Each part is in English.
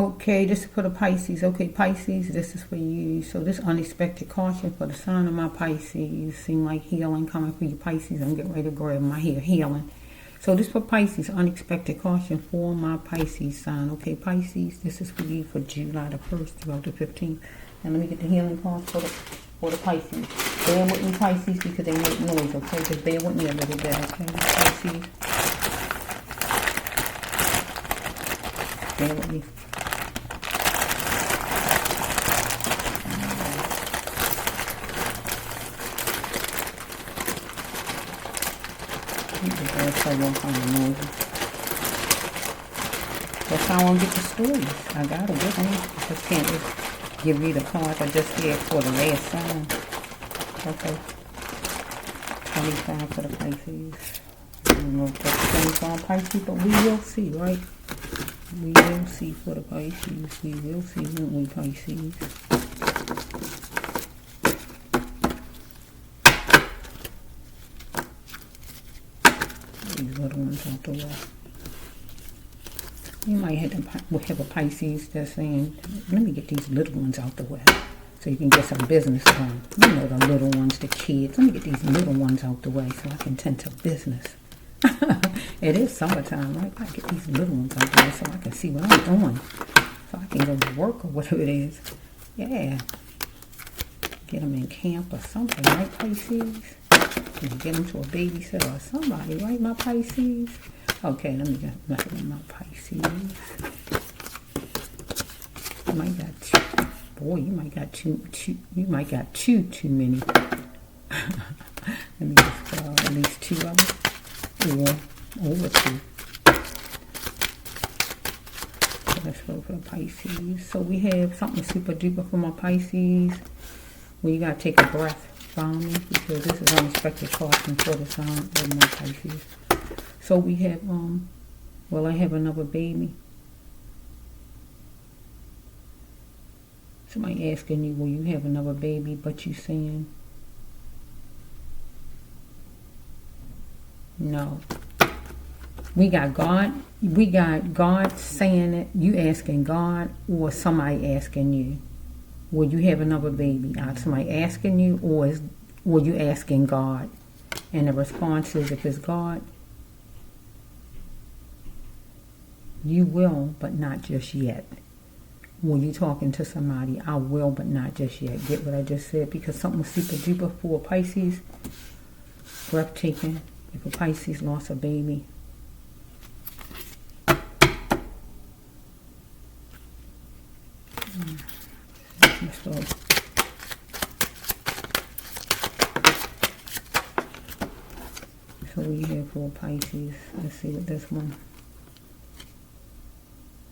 Okay, this is for the Pisces. Okay, Pisces, this is for you. So this unexpected caution for the sign of my Pisces. Seem like healing coming for you, Pisces. I'm getting ready to grab my hair. Healing. So this for Pisces, unexpected caution for my Pisces sign. Okay, Pisces, this is for you for July the 1st throughout the 15th. Now let me get the healing cards for the Pisces. Bear with me, Pisces, because they make noise, okay? Just bear with me a little bit, okay? Pisces. Bear with me. That's how I want to get the stories. I gotta get them. I just can't just give you the cards I just did for the last sign. Okay. 25 for the Pisces. I don't know if that's 25 Pisces, but we will see, right? We will see for the Pisces. We will see, won't we, Pisces? These little ones out the way. You might have a Pisces that's saying, let me get these little ones out the way so you can get some business done. You know, the little ones, the kids. Let me get these little ones out the way so I can tend to business. It is summertime, right? I get these little ones out the way so I can see what I'm doing. So I can go to work or whatever it is. Yeah. Get them in camp or something, right, Pisces? Get them to a babysitter or somebody, right, my Pisces? Okay, let me get back to my Pisces. You might got two. Boy, you might got you might got too many. Let me just at least 2 of them. Or over 2. So let's go for the Pisces. So we have something super duper for my Pisces. Well, you gotta take a breath. Follow me, because this is unexpected caution for the sign of my Pisces. So we have, will I have another baby? Somebody asking you, will you have another baby? But you saying, no. We got God saying it. You asking God or somebody asking you? Will you have another baby? Somebody asking you, or were you asking God? And the response is, if it's God, you will, but not just yet. When you talking to somebody, I will, but not just yet. Get what I just said? Because something super duper for Pisces, breathtaking. If a Pisces lost a baby, let's go. So we have for Pisces. Let's see what this one.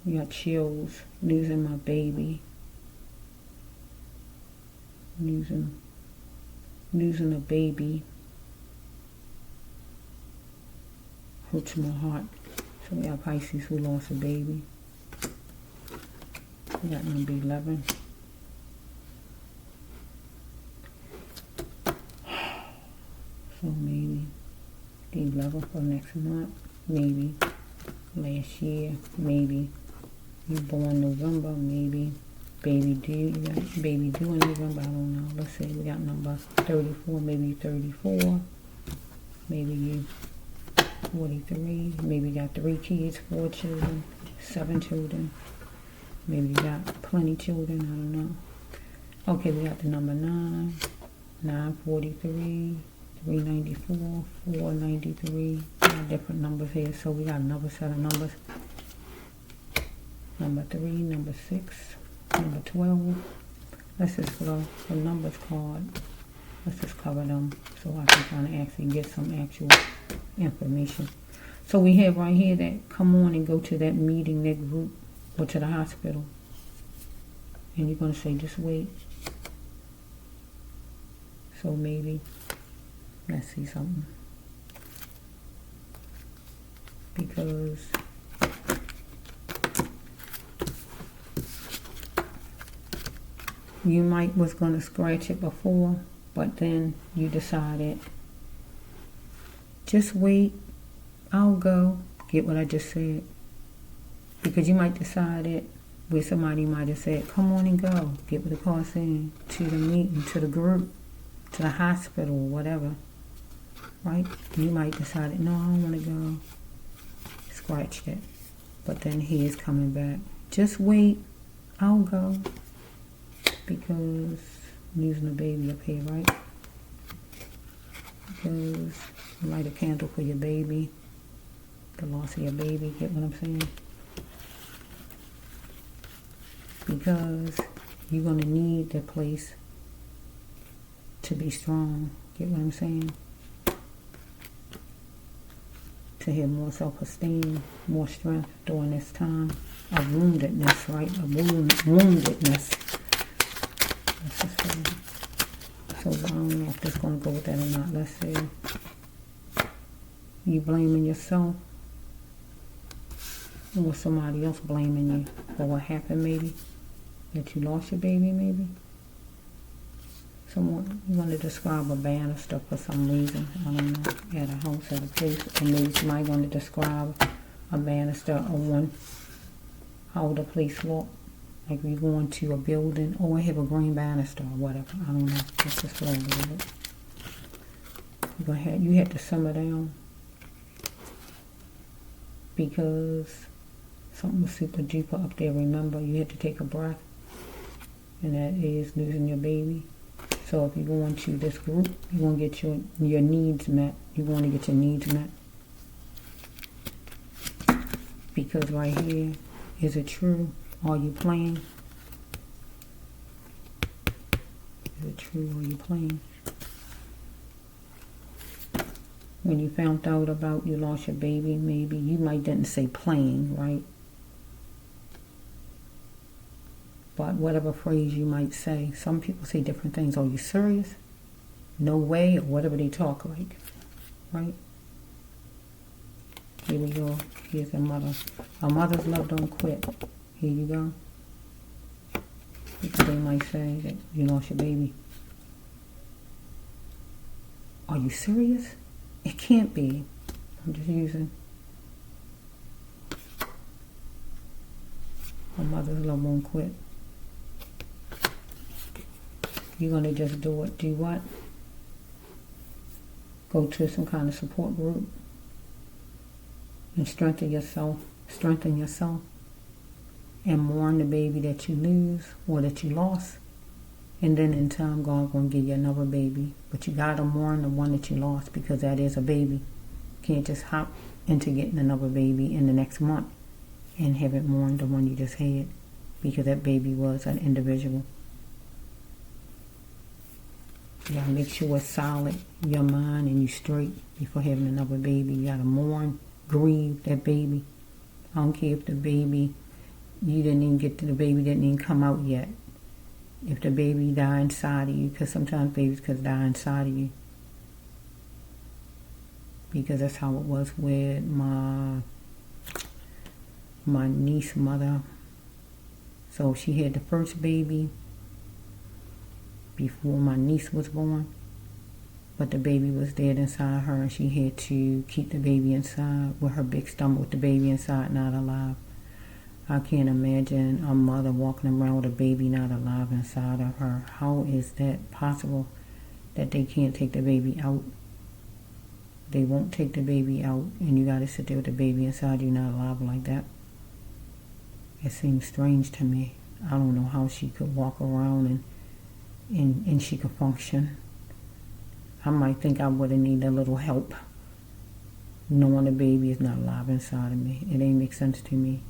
We got chills, losing my baby, losing a baby, hurts my heart. So we got Pisces who lost a baby. We got number 11. So maybe the 11th for next month, maybe last year, maybe you born November, maybe baby due, you got baby due in November, I don't know. Let's say we got number 34, maybe 34, maybe you 43, maybe you got 3 kids, 4 children, 7 children, maybe you got plenty children, I don't know. Okay, we got the number 9, 943, 394, 493, different numbers here, so we got another set of numbers. Number 3, number 6, number 12. Let's just go the numbers card. Let's just cover them so I can kind of actually get some actual information. So we have right here that come on and go to that meeting, that group, or to the hospital. And you're going to say, just wait. So maybe, let's see something. Because you might was going to scratch it before, but then you decided, just wait, I'll go. Get what I just said? Because you might decide it, where somebody might have said, come on and go, get with the car saying, to the meeting, to the group, to the hospital, or whatever, right? You might decide, no, I don't want to go. Scratch that. But then he is coming back. Just wait, I'll go. Because I'm using the baby up here, right? Because you light a candle for your baby, the loss of your baby, get what I'm saying? Because you're going to need that place to be strong, get what I'm saying? To have more self-esteem, more strength during this time of woundedness, right? Of woundedness. Let's just say. So I don't know if that's going to go with that or not. Let's say you blaming yourself or somebody else blaming you for what happened, maybe. That you lost your baby, maybe. Someone, you want to describe a banister for some reason. I don't know, at a house, at a place. Or maybe somebody want to describe a banister on how the place looked. Like you going to a building, or I have a green banister or whatever. I don't know. Let's just roll a little bit. You had to simmer down because something was super duper up there. Remember, you had to take a breath, and that is losing your baby. So if you go into this group, you want to get your needs met. You want to get your needs met. Because right here, is it true? Are you playing? Is it true? Are you playing? When you found out about you lost your baby, maybe you might didn't say playing, right? But whatever phrase you might say, some people say different things. Are you serious? No way, or whatever they talk like, right? Here we go. Here's a mother. A mother's love don't quit. Here you go. Because they might say that you lost your baby. Are you serious? It can't be. I'm just using. A mother's love won't quit. You're going to just do it. Do what? Go to some kind of support group and strengthen yourself. Strengthen yourself. And mourn the baby that you lose or that you lost. And then in time, God going to give you another baby. But you got to mourn the one that you lost because that is a baby. You can't just hop into getting another baby in the next month and haven't mourned the one you just had because that baby was an individual. You got to make sure it's solid, your mind, and you straight before having another baby. You got to mourn, grieve that baby. I don't care if the baby, you didn't even get to the baby, didn't even come out yet. If the baby died inside of you, because sometimes babies could die inside of you. Because that's how it was with my niece mother. So she had the first baby before my niece was born, but the baby was dead inside her, and she had to keep the baby inside with her big stomach with the baby inside, not alive. I can't imagine a mother walking around with a baby not alive inside of her. How is that possible that they can't take the baby out? They won't take the baby out, and you got to sit there with the baby inside you not alive like that. It seems strange to me. I don't know how she could walk around and she could function. I might think I would have needed a little help knowing the baby is not alive inside of me. It ain't make sense to me.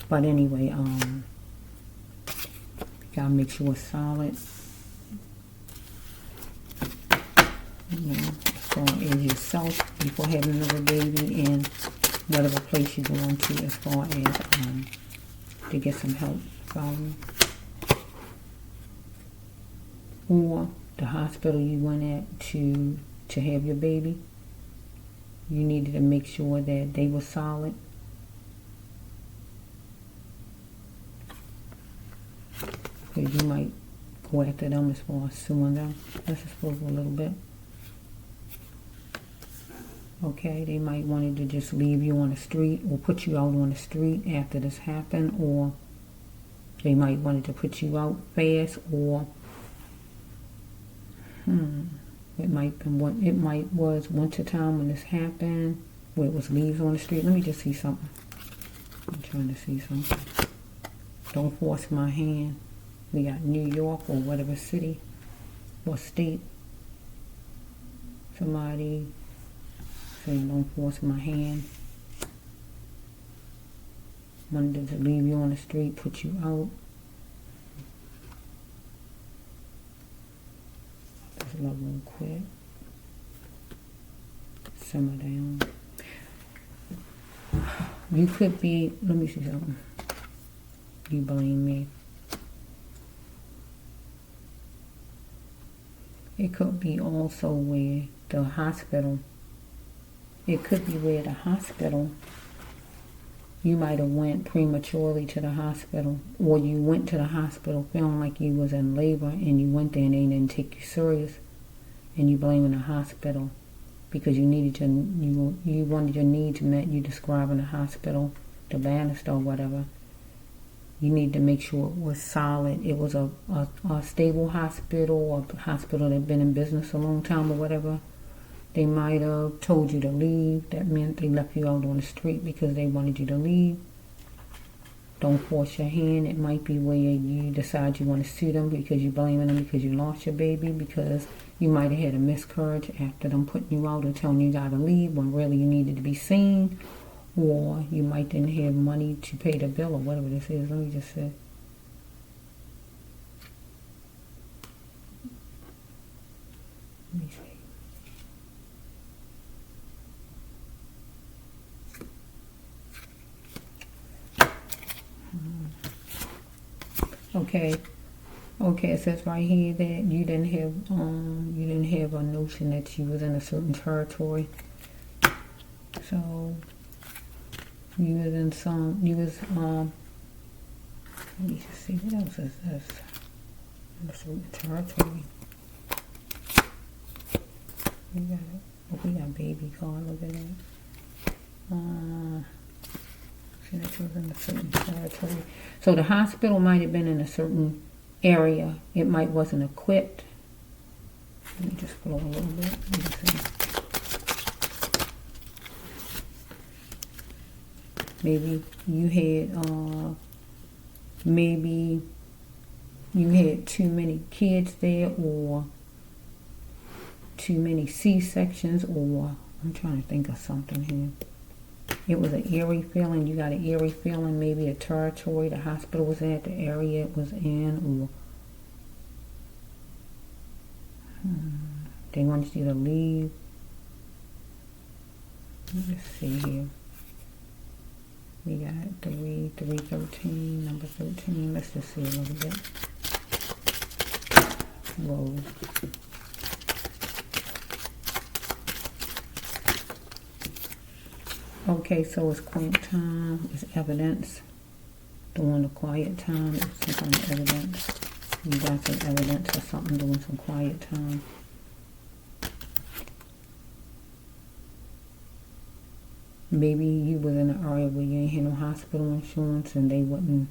But anyway, you gotta make sure it's solid. You know, as far as yourself before having another baby, and whatever place you're going to as far as to get some help. Follow me? Or the hospital you went at to have your baby, you needed to make sure that they were solid. Because you might go after them as far as suing them. Let's just go a little bit. Okay, they might wanted to just leave you on the street or put you out on the street after this happened, or They might wanted to put you out fast, or it might was winter time when this happened, where it was leaves on the street. Let me just see something. I'm trying to see something. Don't force my hand. We got New York or whatever city or state. Somebody saying don't force my hand. Wanted to leave you on the street, put you out. This love won't quit. Simmer down. You could be, let me see something. You blame me. It could be also where the hospital, it could be where the hospital, you might have went prematurely to the hospital, or you went to the hospital feeling like you was in labor, and you went there and they didn't take you serious, and you blaming the hospital because you needed you wanted your needs met. You describing the hospital, the banister or whatever. You need to make sure it was solid. It was a stable hospital, or a hospital that had been in business a long time or whatever. They might have told you to leave. That meant they left you out on the street because they wanted you to leave. Don't force your hand. It might be where you decide you want to sue them because you're blaming them because you lost your baby, because you might have had a miscarriage after them putting you out or telling you got to leave when really you needed to be seen. Or you might didn't have money to pay the bill or whatever this is. Let me just say. Let me see. Okay, it says right here that you didn't have a notion that you was in a certain territory. So you was in let me just see, what else is this? In a certain territory. We got baby card, look at that. That was in a certain territory. So the hospital might have been in a certain area. It might wasn't equipped. Let me just flow a little bit. Maybe you had too many kids there, or too many C-sections, or I'm trying to think of something here. It was an eerie feeling. You got an eerie feeling. Maybe the territory the hospital was at, the area it was in, or they wanted you to leave. Let's see here. We got 313, number 13. Let's just see a little bit. Whoa. Okay, so it's quiet time, it's evidence. During the quiet time, it's some kind of evidence. You got some evidence or something during some quiet time. Maybe you was in an area where you ain't had no hospital insurance, and they wouldn't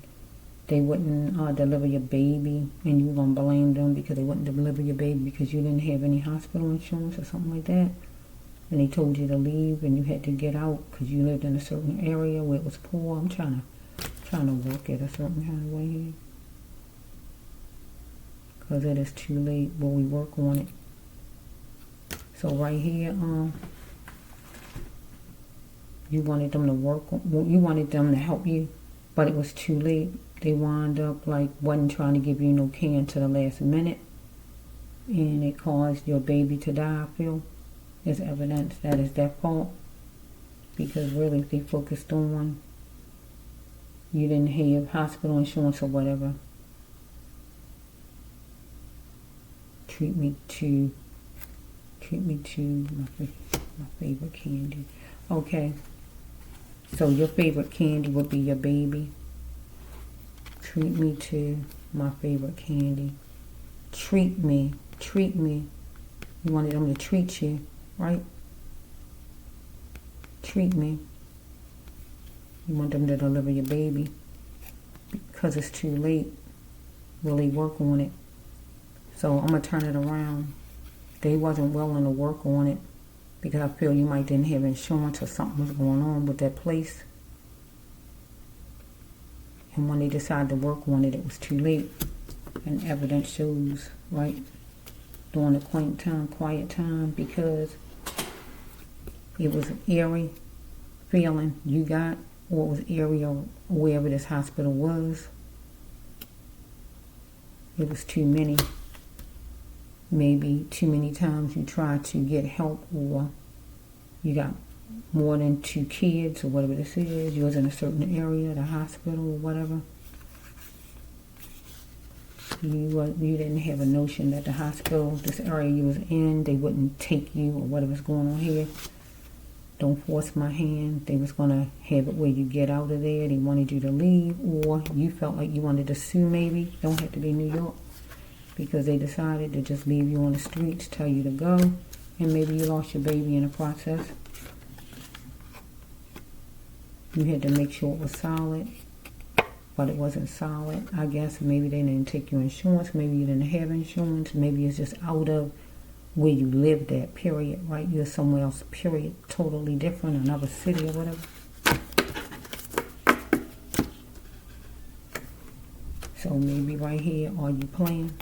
deliver your baby, and you were gonna blame them because they wouldn't deliver your baby because you didn't have any hospital insurance or something like that. And they told you to leave, and you had to get out because you lived in a certain area where it was poor. I'm trying to work it a certain kind of way here, because it is too late. But we work on it. So right here, you wanted them to you wanted them to help you, but it was too late. They wound up wasn't trying to give you no care until the last minute, and it caused your baby to die. I feel. There's evidence that is their fault, because really if they focused on you didn't have hospital insurance or whatever. Treat me to my favorite candy. Okay, so your favorite candy would be your baby. Treat me to my favorite candy. Treat me. You wanted them to treat you. Right? Treat me. You want them to deliver your baby. because it's too late, really work on it. So I'm going to turn it around. They wasn't willing to work on it because I feel you might didn't have insurance or something was going on with that place. And when they decided to work on it, it was too late. And evidence shows, right, during the quiet time, because it was an eerie feeling you got, or it was eerie or wherever this hospital was. It was too many. Maybe too many times you tried to get help, or you got more than 2 kids, or whatever this is. You was in a certain area, the hospital, or whatever. You didn't have a notion that the hospital, this area you was in, they wouldn't take you, or whatever's going on here. Don't force my hand. They was going to have it where you get out of there. They wanted you to leave, or you felt like you wanted to sue maybe. Don't have to be New York. Because they decided to just leave you on the streets, tell you to go, and maybe you lost your baby in the process. You had to make sure it was solid, but it wasn't solid. I guess maybe they didn't take your insurance, maybe you didn't have insurance, maybe it's just out of where you lived at, period, right? You're somewhere else, period, totally different, another city or whatever. So maybe right here, are you playing?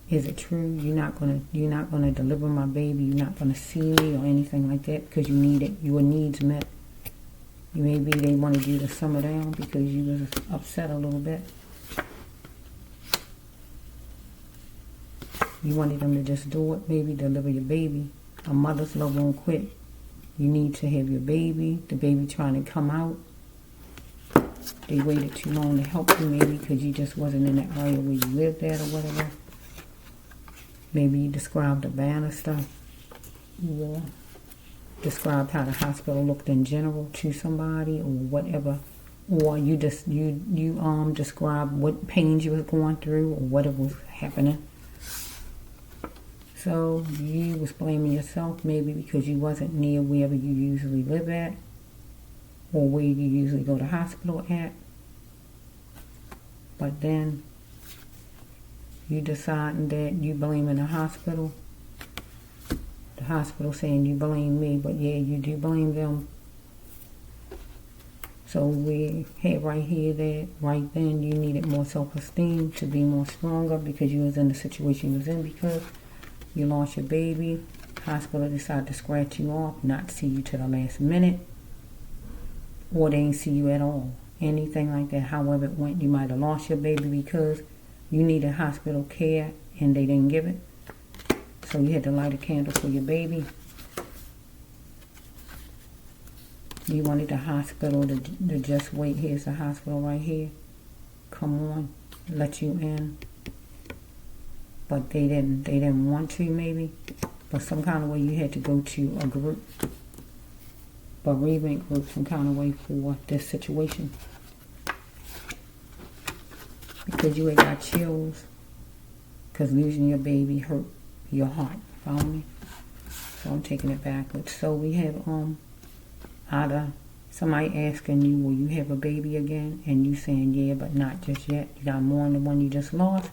Is it true? You're not gonna deliver my baby. You're not gonna see me or anything like that because you need it. Your needs met. Maybe they wanted you to simmer down because you was upset a little bit. You wanted them to just do it. Maybe deliver your baby. A mother's love won't quit. You need to have your baby. The baby trying to come out. They waited too long to help you maybe because you just wasn't in that area where you lived at or whatever. Maybe you described the banner stuff, or described how the hospital looked in general to somebody, or whatever, or you described what pains you was going through or whatever was happening. So you was blaming yourself maybe because you wasn't near wherever you usually live at, or where you usually go to hospital at. But then you deciding that you blaming the hospital saying you blame me, but yeah, you do blame them. So we had right here that right then you needed more self-esteem to be more stronger because you was in the situation you was in because you lost your baby. Hospital decided to scratch you off, not see you to the last minute, or they didn't see you at all. Anything like that, however it went, you might have lost your baby because you needed hospital care and they didn't give it. So you had to light a candle for your baby. You wanted the hospital to just wait. Here's the hospital right here. Come on, let you in. But they didn't want to maybe. But some kind of way you had to go to a group. Bereavement group, some kind of way for this situation. Because you had got chills. Because losing your baby hurt your heart. Follow me? So I'm taking it backwards. So we have either somebody asking you, will you have a baby again? And you saying, yeah, but not just yet. You got more than the one you just lost.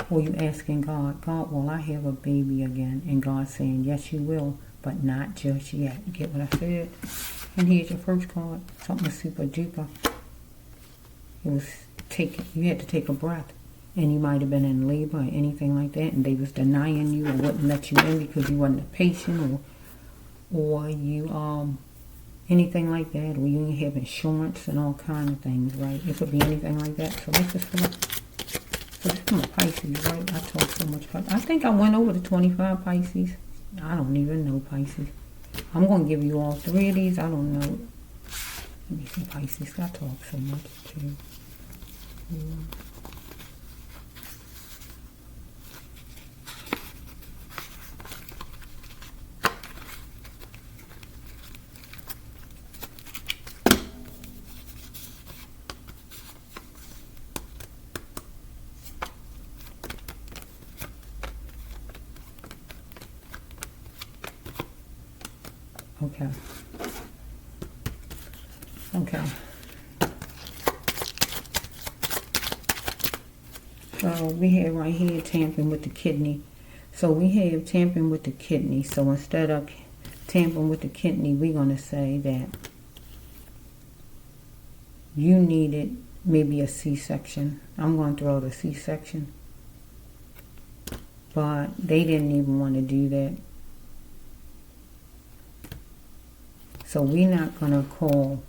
Or you asking God, will I have a baby again? And God saying, yes, you will, but not just yet. You get what I said? And here's your first card. Something super duper. It was you had to take a breath. And you might have been in labor or anything like that, and they was denying you or wouldn't let you in because you wasn't a patient, or you anything like that, or you didn't have insurance and all kind of things, right? It could be anything like that. So this is from a Pisces, right? I talk so much Pisces. I think I went over the 25 Pisces. I don't even know Pisces. I'm going to give you all 3 of these. I don't know. Let me see Pisces. I talk so much too. Yeah. So we have right here tampering with the kidney. So we have tampering with the kidney. So instead of tampering with the kidney, we're going to say that you needed maybe a C-section. I'm going to throw the C-section. But they didn't even want to do that. So we're not going to call,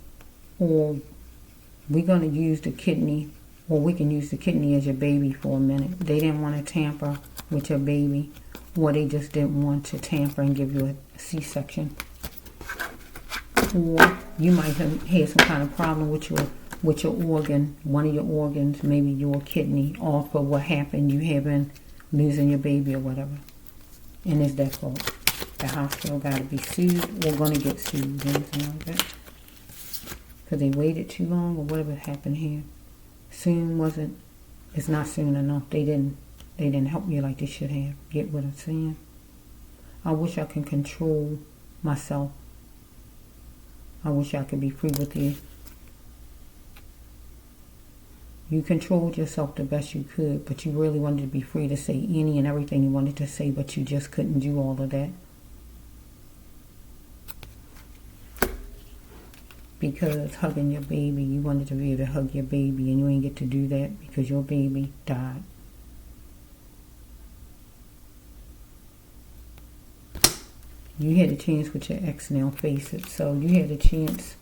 or we're going to use the kidney, or we can use the kidney as your baby for a minute. They didn't want to tamper with your baby, or they just didn't want to tamper and give you a C-section. Or you might have had some kind of problem with your organ, one of your organs, maybe your kidney, or for what happened, you having losing your baby or whatever. And it's their fault. The hospital got to be sued or going to get sued, anything like that. Because they waited too long or whatever happened here. Soon wasn't, it's not soon enough. They didn't help you like they should have. Get what I'm saying? I wish I could control myself. I wish I could be free with you. You controlled yourself the best you could, but you really wanted to be free to say any and everything you wanted to say, but you just couldn't do all of that. Because hugging your baby, you wanted to be able to hug your baby, and you ain't get to do that because your baby died. You had a chance with your ex, now face it. So you had a chance.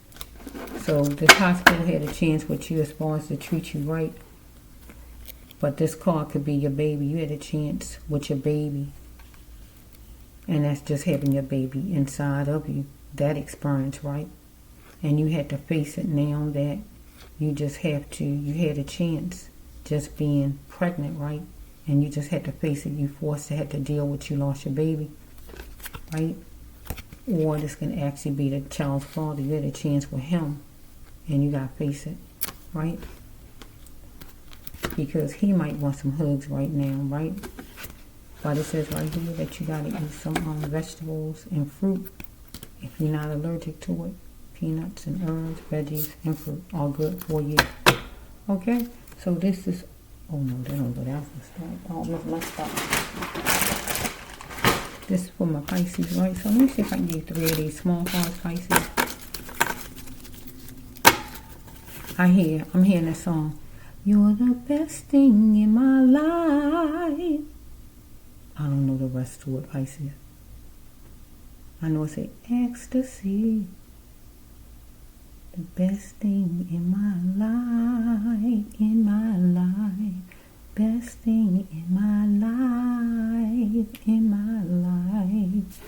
So this hospital had a chance with you as far as to treat you right. But this card could be your baby. You had a chance with your baby. And that's just having your baby inside of you. That experience, right? And you had to face it now that you just have to. You had a chance just being pregnant, right? And you just had to face it. You forced to have to deal with you lost your baby, right? Or this can actually be the child's father. You had a chance with him, and you got to face it, right? Because he might want some hugs right now, right? But it says right here that you got to eat some vegetables and fruit if you're not allergic to it. Peanuts and herbs, veggies, and fruit are good for you. Okay? So this is... Oh, no, they don't go down for start. I almost messed up. This is for my Pisces, right? So let me see if I can get 3 of these small cards, Pisces. I'm hearing this song. You're the best thing in my life. I don't know the rest to it, Pisces. I know it's ecstasy. The best thing in my life, best thing in my life.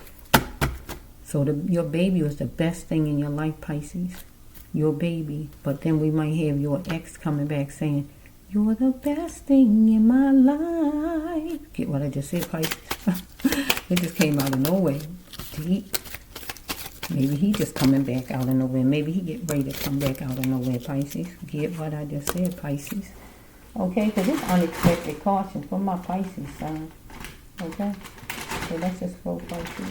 So your baby was the best thing in your life, Pisces. Your baby. But then we might have your ex coming back saying, you're the best thing in my life. Get what I just said, Pisces? It just came out of nowhere. Maybe he just coming back out of nowhere. Maybe he get ready to come back out of nowhere, Pisces. Get what I just said, Pisces. Okay, because it's unexpected caution for my Pisces sign. Okay? So let's just go, Pisces.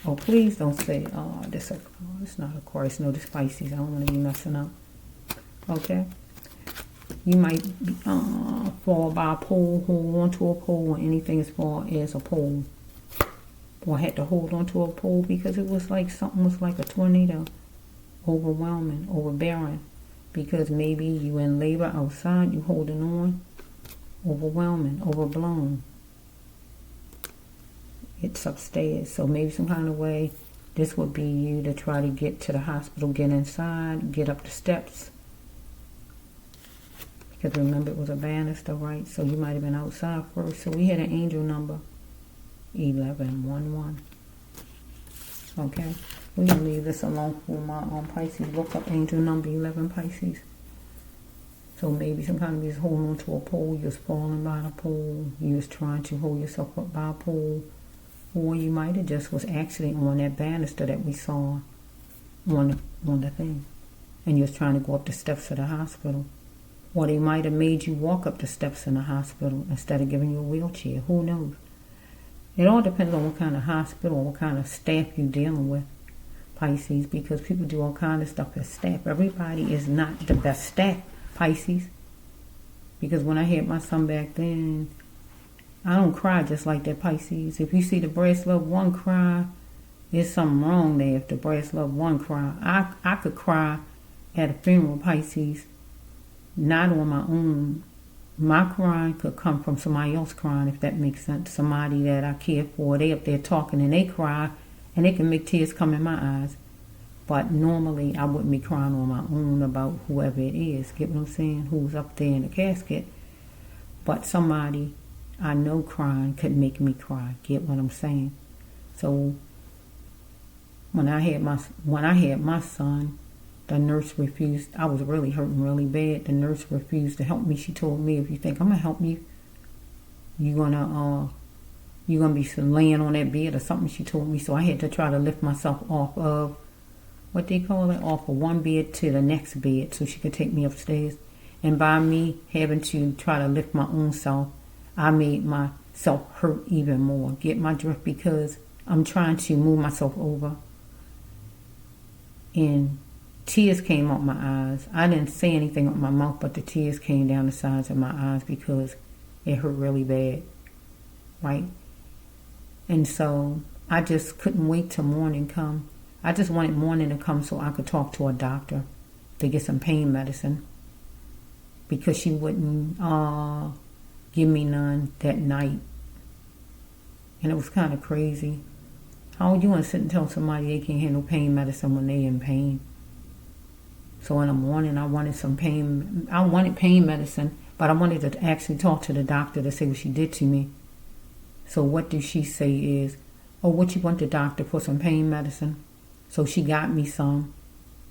Oh, please don't say, oh, it's not Aquarius. No, this Pisces. I don't want to be messing up. Okay? You might fall by a pole, hold on to a pole, or anything as far as a pole. Or had to hold on to a pole because it was like something was like a tornado. Overwhelming, overbearing. Because maybe you in labor outside, you holding on. Overwhelming, overblown. It's upstairs. So maybe some kind of way, this would be you to try to get to the hospital, get inside, get up the steps. Because remember, it was a banister, right? So you might have been outside first. So we had an angel number. 1111. Okay, we're gonna leave this alone for my Pisces. Look up angel number 11, Pisces. So maybe sometimes you was holding on to a pole, you was falling by the pole, you was trying to hold yourself up by a pole, or you might have just was actually on that banister that we saw on the thing, and you was trying to go up the steps of the hospital, or they might have made you walk up the steps in the hospital instead of giving you a wheelchair. Who knows? It all depends on what kind of hospital or what kind of staff you're dealing with, Pisces, because people do all kinds of stuff as staff. Everybody is not the best staff, Pisces. Because when I had my son back then, I don't cry just like that, Pisces. If you see the brass loved one cry, there's something wrong there. If the brass loved one cry, I could cry at a funeral, Pisces, not on my own. My crying could come from somebody else crying, if that makes sense. Somebody that I care for, they up there talking and they cry, and they can make tears come in my eyes. But normally I wouldn't be crying on my own about whoever it is. Get what I'm saying? Who's up there in the casket. But somebody I know crying could make me cry. Get what I'm saying? So when I had my son, the nurse refused. I was really hurting really bad. The nurse refused to help me. She told me, if you think I'm gonna help you, you're gonna be laying on that bed or something. She told me. So I had to try to lift myself off of what they call it, off of one bed to the next bed, so she could take me upstairs. And by me having to try to lift my own self, I made myself hurt even more. Get my drift? Because I'm trying to move myself over, and tears came out my eyes. I didn't say anything with my mouth, but the tears came down the sides of my eyes because it hurt really bad, right? And so I just couldn't wait till morning come. I just wanted morning to come so I could talk to a doctor to get some pain medicine, because she wouldn't give me none that night. And it was kind of crazy. How you want to sit and tell somebody they can't handle pain medicine when they in pain? So in the morning I wanted pain medicine, but I wanted to actually talk to the doctor to say what she did to me. So what do she say is, oh, what you want the doctor for, some pain medicine? So she got me some,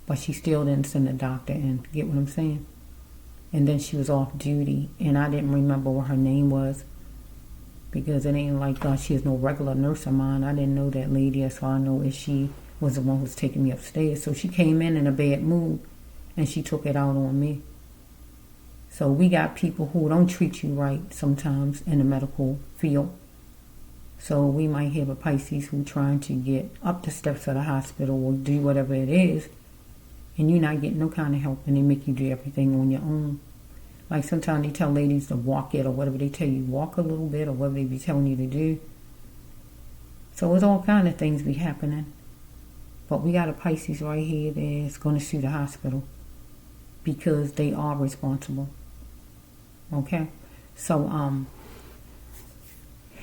but she still didn't send the doctor in. Get what I'm saying? And then she was off duty, and I didn't remember what her name was, because it ain't like she is no regular nurse of mine. I didn't know that lady, so I know if she was the one who was taking me upstairs. So she came in a bad mood, and she took it out on me. So we got people who don't treat you right sometimes in the medical field. So we might have a Pisces who trying to get up the steps of the hospital or do whatever it is, and you're not getting no kind of help, and they make you do everything on your own. Like sometimes they tell ladies to walk it, or whatever they tell you, walk a little bit, or whatever they be telling you to do. So it's all kind of things be happening. But we got a Pisces right here that's going to sue the hospital because they are responsible. Okay? So,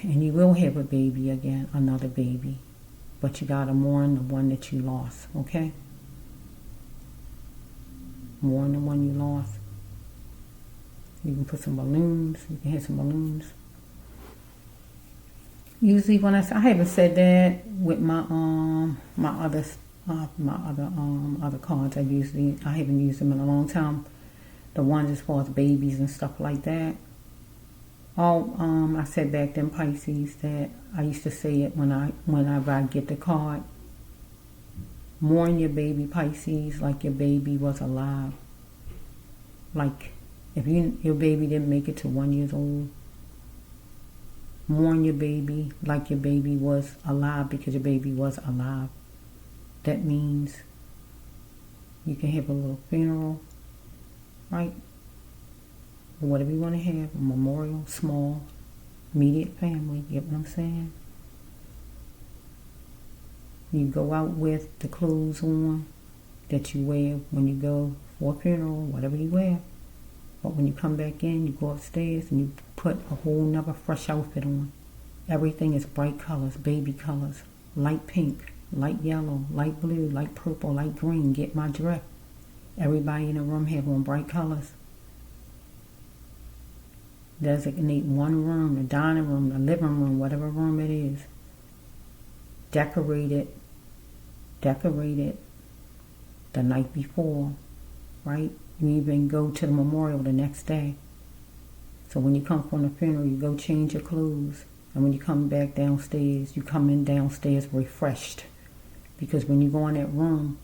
and you will have a baby again, another baby. But you got to mourn the one that you lost, okay? Mourn the one you lost. You can put some balloons. You can have some balloons. Usually when I haven't said that with my other cards. I haven't used them in a long time. The ones as far as babies and stuff like that. I said back then, Pisces, that I used to say it whenever I get the card. Mourn your baby, Pisces, like your baby was alive. Like if your baby didn't make it to 1 year old, mourn your baby like your baby was alive, because your baby was alive. That means you can have a little funeral, right? Or whatever you want to have, a memorial, small, immediate family, get what I'm saying? You go out with the clothes on that you wear when you go for a funeral, whatever you wear. But when you come back in, you go upstairs and you put a whole nother fresh outfit on. Everything is bright colors, baby colors, light pink, light yellow, light blue, light purple, light green. Get my drift? Everybody in the room have on bright colors. Designate one room, the dining room, the living room, whatever room it is. Decorate it the night before, right? You even go to the memorial the next day. So when you come from the funeral, you go change your clothes. And when you come back downstairs, you come in downstairs refreshed. Because when you go in that room,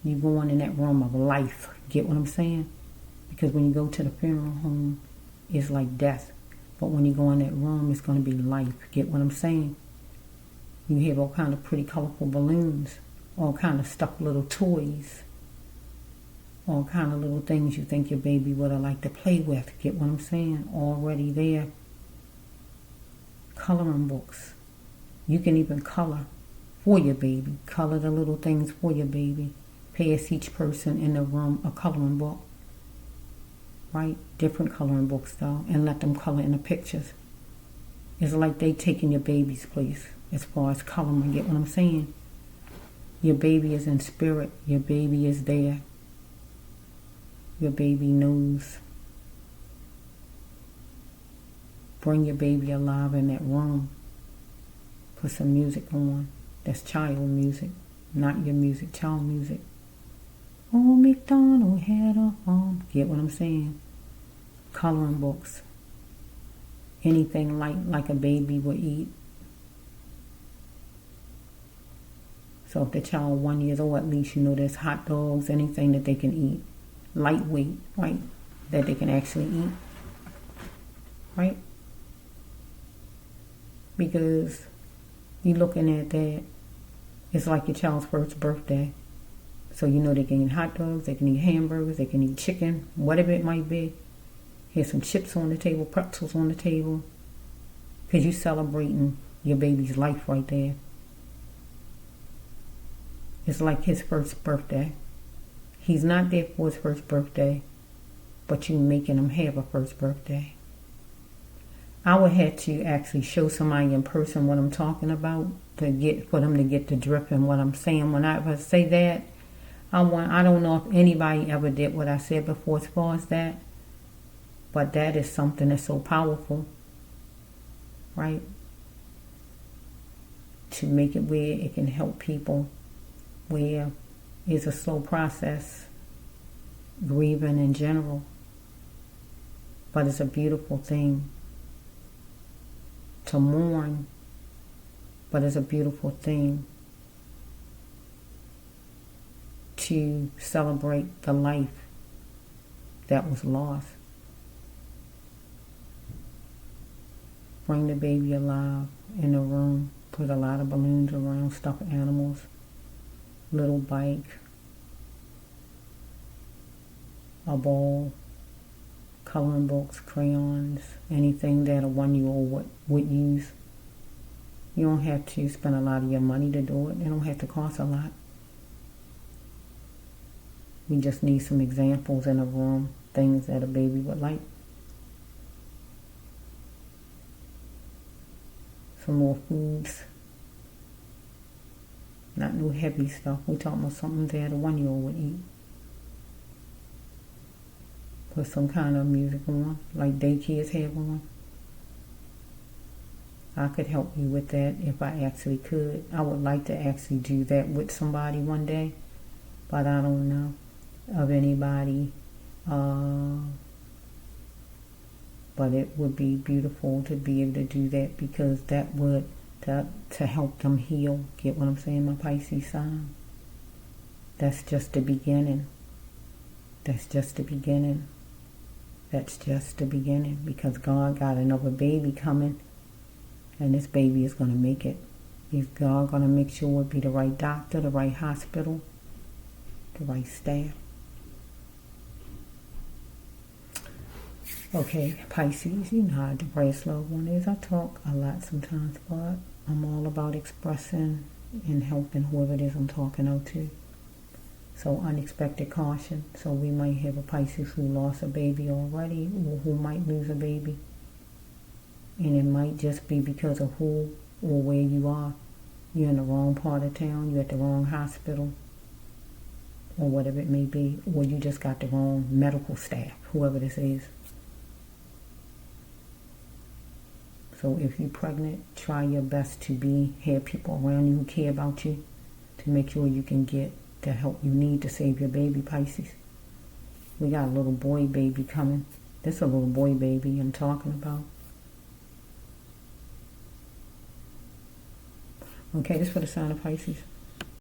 you go in that room of life. Get what I'm saying? Because when you go to the funeral home, it's like death. But when you go in that room, it's going to be life. Get what I'm saying? You have all kind of pretty colorful balloons, all kind of stuffed little toys, all kind of little things you think your baby would have liked to play with. Get what I'm saying? Already there. Coloring books. You can even color for your baby. Color the little things for your baby. Pass each person in the room a coloring book. Right? Different coloring books though. And let them color in the pictures. It's like they taking your baby's place as far as coloring. Get what I'm saying? Your baby is in spirit. Your baby is there. Your baby knows. Bring your baby alive in that room. Put some music on. That's child music, not your music, child music. Old MacDonald had a farm. Get what I'm saying? Coloring books. Anything like a baby would eat. So if the child 1 year old, at least you know there's hot dogs, anything that they can eat. Lightweight, right? That they can actually eat. Right? Because you're looking at that, it's like your child's first birthday. So you know they can eat hot dogs, they can eat hamburgers, they can eat chicken, whatever it might be. Here's some chips on the table, pretzels on the table. Because you're celebrating your baby's life right there. It's like his first birthday. He's not there for his first birthday, but you're making him have a first birthday. I would have to actually show somebody in person what I'm talking about for them to get the drift in what I'm saying. When I say that, I don't know if anybody ever did what I said before as far as that, but that is something that's so powerful, right? To make it where it can help people, where it's a slow process, grieving in general, but it's a beautiful thing. To mourn, but it's a beautiful thing to celebrate the life that was lost. Bring the baby alive in the room, put a lot of balloons around, stuffed animals, little bike, a ball, coloring books, crayons, anything that a 1 year old would use. You don't have to spend a lot of your money to do it. It don't have to cost a lot. We just need some examples in a room, things that a baby would like. Some more foods. Not no heavy stuff. We're talking about something that a 1 year old would eat. Put some kind of music on, like daycares have on. I could help you with that if I actually could. I would like to actually do that with somebody one day, but I don't know of anybody. But it would be beautiful to be able to do that, because that would to help them heal. Get what I'm saying, my Pisces sign? That's just the beginning. That's just the beginning. That's just the beginning, because God got another baby coming, and this baby is going to make it. He's God going to make sure it be the right doctor, the right hospital, the right staff. Okay, Pisces, you know how the brass loved one is. I talk a lot sometimes, but I'm all about expressing and helping whoever it is I'm talking out to. So unexpected caution. So we might have a Pisces who lost a baby already, or who might lose a baby. And it might just be because of who or where you are. You're in the wrong part of town, you're at the wrong hospital, or whatever it may be. Or you just got the wrong medical staff, whoever this is. So if you're pregnant, try your best to have people around you who care about you, to make sure you can get the help you need to save your baby, Pisces. We got a little boy baby coming. This is a little boy baby I'm talking about. Okay, this is for the sign of Pisces.